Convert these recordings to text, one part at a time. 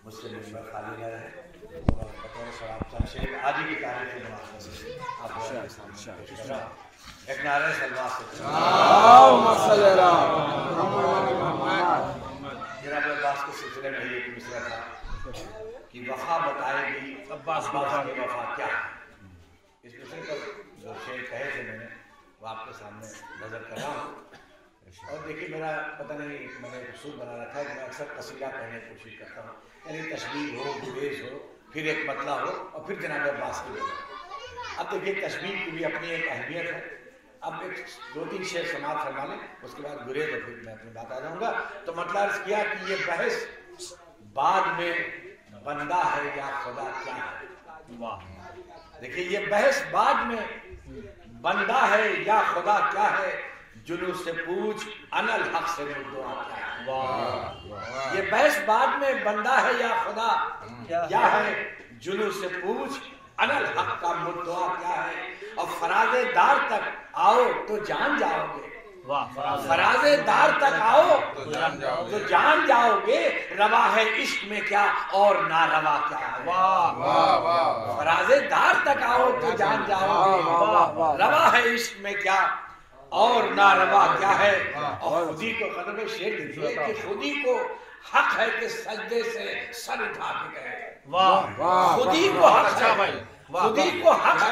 مسلم میں خالی نہ رہے بطور سلام چند شیر آج ہی کی تاریخ میں آپ ایک نعرہ سلوات سے اللہم صلی علی جناب عباس کے سلسلے میں یہ مصرع تھا کہ وفا بتائے گی عباس کی وفا کیا ہے. اس مصرع پر جو شعر کہے تھے میں نے وہ آپ کے سامنے نظر کر رہا ہوں. اور دیکھیے میرا پتہ نہیں میں نے اصول بنا رکھا ہے کہ میں اکثر قصیدہ کہنے کی کوشش کرتا ہوں, یعنی تشبیہ ہو, گریز ہو, پھر ایک مطلع ہو اور پھر جناب عباس کی وجہ. اب دیکھیے تشبیہ کی بھی اپنی ایک اہمیت ہے. اب ایک دو تین شعر سماعت فرما لیں, اس کے بعد گریز اور پھر میں اپنی بات آ جاؤں گا. تو مطلب عرض کیا کہ یہ بحث بعد میں بندہ ہے یا خدا کیا ہے. واہ, دیکھیے یہ بحث بعد میں بندہ ہے یا خدا کیا ہے, جلو سے پوچھ انا الحق سے دعا کیا ہے. یہ بحث بعد میں بندہ ہے یا خدا کیا ہے, جلو سے پوچھ انا الحق کا مدعا کیا ہے. اور فراز دار تک آؤ تو جان جاؤ گے, فراز دار تک آؤ تو جان جاؤ گے, روا ہے عشق میں کیا اور ناروا کیا ہے. فراز دار تک آؤ تو جان جاؤ گے, روا ہے عشق میں کیا اور ناروا کیا ہے. اور خودی کو قدم شعر دیکھیے کہ خودی کو حق ہے کہ سجدے سے سر اٹھا کے کہے. خودی کو حق ہے, خودی کو حق ہے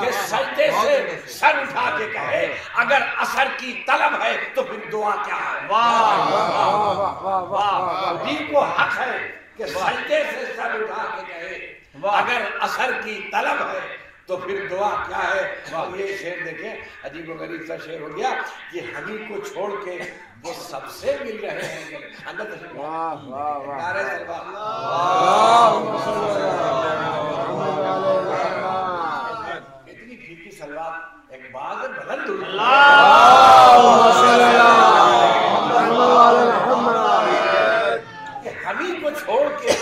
کہ سجدے سے سر اٹھا کے کہے. اگر اثر کی طلب ہے تو پھر دعا کیا ہے. خودی کو حق ہے کہ سجدے سے سر اٹھا کے کہے, اگر اثر کی طلب ہے تو پھر دعا کیا ہے. اور یہ شعر دیکھیں عجیب و غریب سا شعر ہو گیا کہ ہمیں کو چھوڑ کے وہ سب سے مل رہے ہیں. اتنی پھیکی سلوات ایک باز بلند ہوئی. کہ ہمیں کو چھوڑ کے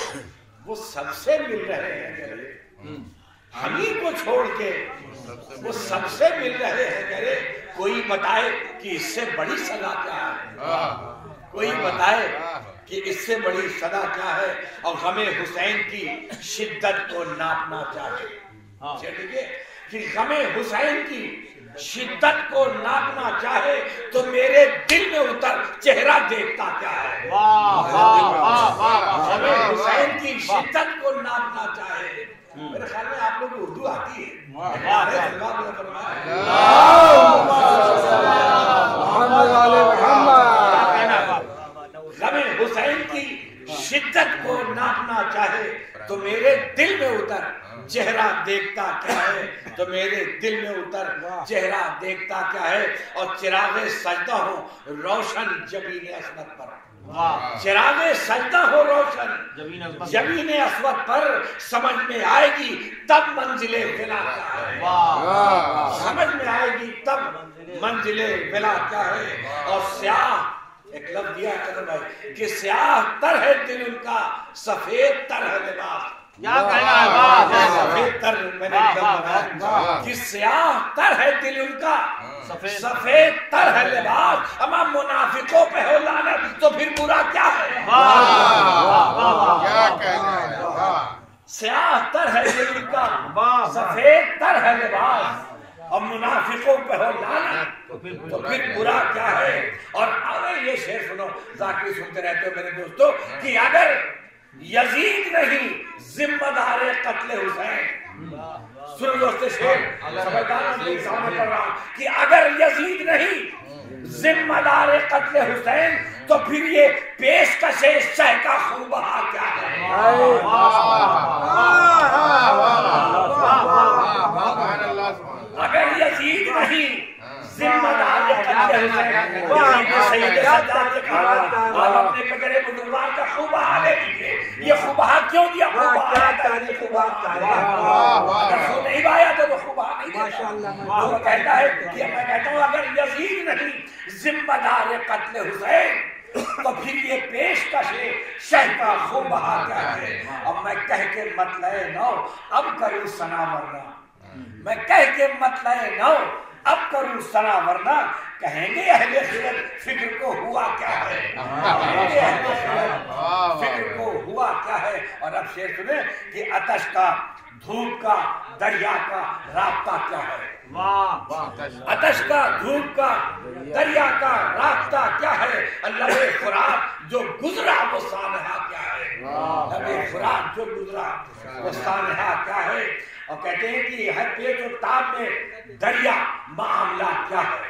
وہ سب سے مل رہے ہیں, ہمیں کو چھوڑ کے وہ سب سے مل رہے ہیں. کرے کوئی بتائے کہ اس سے بڑی سزا کیا ہے, کوئی بتائے کہ اس سے بڑی سزا کیا ہے. اور غم حسین کی شدت کو ناپنا چاہے, کہ غم حسین کی شدت کو ناپنا چاہے تو میرے دل میں اتر چہرہ دیکھتا کیا ہے. غم حسین کی شدت کو ناپنا چاہے. میرے خیال میں آپ لوگ اردو آتی ہے. غم حسین کی شدت کو ناپنا چاہے تو میرے دل میں اتر چہرہ دیکھتا کیا ہے, تو میرے دل میں اتر چہرہ دیکھتا کیا ہے. اور چراغ سجدہ ہو روشن جبین عصمت پر, چراغ سجدہ ہو روشن جبین عصمت پر, سمجھ میں آئے گی تب منزل بلا کیا ہے. سمجھ میں آئے گی تب منزل بلا کیا ہے. اور سیاہ ایک لفظ دیا ہے بھائی کہ سیاہ تر ہے دل ان کا سفید تر ہے لباس. کیا کہنا ہے سفید تر, میں نے کہ سیاہ تر ہے دل ان کا سفید تر ہے لباس. اما منافقوں پہ ہو لعنت تو پھر برا کیا ہے. کیا کہنا ہے, سیاہ تر ہے دل ان کا سفید تر ہے لباس, اور منافقوں پہ ہو لعنت تو پھر برا کیا ہے. اور اگر یہ شعر سنو, ذاکری سنتے رہتے ہو میرے دوستو, کہ اگر یزید نہیں ذمہ دار قتل حسین, سن دوست شعر سمجھداروں کے سامنے پڑھ رہا ہوں, کہ اگر یزید نہیں ذمہ دار قتل حسین تو پھر یہ پیشکش شہ کا خون بہا کیا ہے. اگر یزید نہیں ذمہ دار قتل حسین, سید سجاد نے کہا آپ اپنے پکڑے بزرگوار کا خوب بہا لے لیجیے. یہ خوب بہا کیوں دیا؟ خوب بہا نہیں بہایا تو وہ خوب بہا نہیں دیتا. وہ کہتا ہے کہ میں کہتا ہوں اگر یزید نہیں ذمہ دار قتل حسین تو پھر یہ پیشکش شہ کا خوب بہا کیا ہے. اب میں کہہ کے مطلع نو اب کروں ثنا ورنہ, میں کہہ کے مطلع نو اب کروں ثنا ورنہ, کہیں گے اہل خرد فکر کو ہوا کیا ہے. کہیں گے اہل خرد ہے. اور اب شعر سنیں کہ آتش کا دھوپ کا دریا کا رابطہ کیا ہے. آتش کا دھوپ کا دریا کا رابطہ کیا ہے. اللہ فرات جو گزرا وہ سانحہ کیا ہے. اللہ فرات جو گزرا وہ سانحہ کیا ہے. اور کہتے ہیں کہ ہے پیچ و تاب میں دریا معاملہ کیا ہے.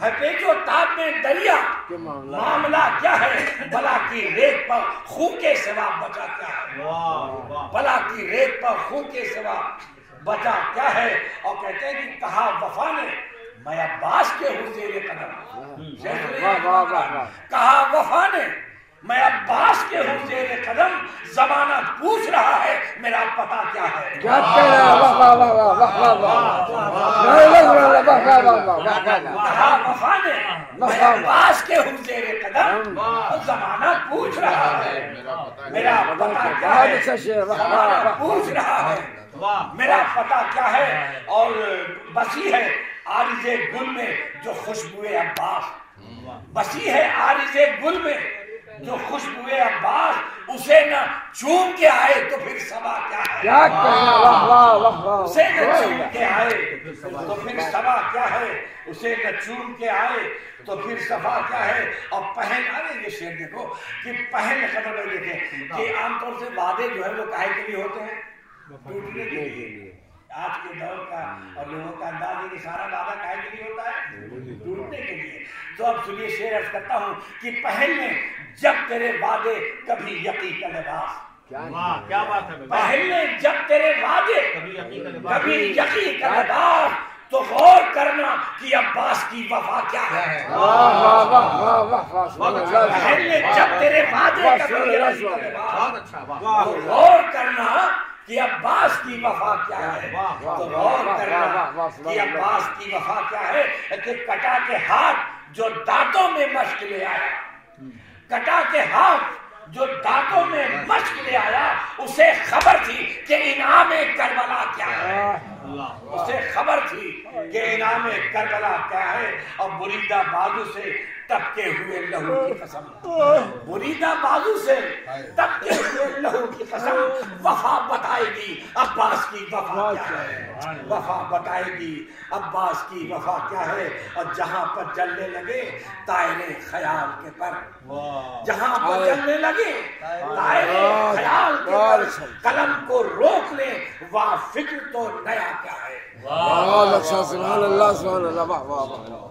ہے پیچ و تاب میں دریا معاملہ کیا ہے. بلا کی ریت پر خون کے سوا بچا کیا ہے. بلا کی ریت پر خون کے سوا بچا کیا ہے. اور کہتے ہیں کہ کہا وفا نے میں عباس کے ہوں زیر قدم. کہا وفا نے میں عباس کے ہوں زیر قدم. زمانہ پوچھ رہا ہے میرا پتہ کیا ہے. کہا وفا نے میں عباس کے ہوں زیر قدم. زمانہ پوچھ رہا ہے میرا پتہ کیا ہے. زمانہ پوچھ رہا ہے میرا پتہ کیا ہے. اور بسی ہے عارض گل میں جو خوشبوئے عباس. بسی ہے عارض گل میں جو خوشبوئے عباس. اسے نہ چوم کے آئے تو پھر صبا کیا ہے. اسے نہ چوم کے آئے تو پھر صبا کیا ہے. اسے نہ چوم کے آئے تو پھر صبا کیا ہے. اور پہن آنے یہ شعر دیکھو کہ پہن قدر میں دیکھیں کہ عام طور سے وعدے جو ہے وہ کاہے کے لیے ہوتے ہیں. ٹوٹنے کے لیے. آج کے دور کا اور لوگوں کا انداز ہے کہ سارا وعدہ کاہے کے لیے ہوتا ہے. ٹوٹنے کے لیے. تو اب سنیے شعر عرض کرتا ہوں کہ پہل نے جب تیرے وعدے کبھی یقین کا لباس. کیا بات ہے. پہل نے جب تیرے وعدے کبھی یقین کا لباس. تو غور کرنا کہ عباس کی وفا کیا ہے. پہل نے جب تیرے وعدے کبھی یقین کا لباس. تو غور کرنا کہ عباس کی وفا کیا ہے. تو غور کرنا کہ عباس کی وفا کیا ہے. کہ کٹا کے ہاتھ جو دانتوں میں مشق لے آیا. کٹا کے ہاتھ جو دانتوں میں مشق لے آیا. اسے خبر تھی کہ انعام کربلا کیا ہے. اسے خبر تھی کہ انعام کربلا کیا ہے. اور بریدہ بازو سے تپتے ہوئے لہو کی قسم. بریدہ بازو سے تپتے ہوئے لہو کی قسم. وفا بتائے گی عباس کی وفا کیا ہے. وفا بتائے گی عباس کی وفا کیا ہے. اور جہاں پر جلنے لگے طائرے خیال کے پر. جہاں پر جلنے لگے طائرے خیال کے پر. قلم کو روک لے وا فکر تو نیا کیا ہے. سبحان اللہ سبحان اللہ.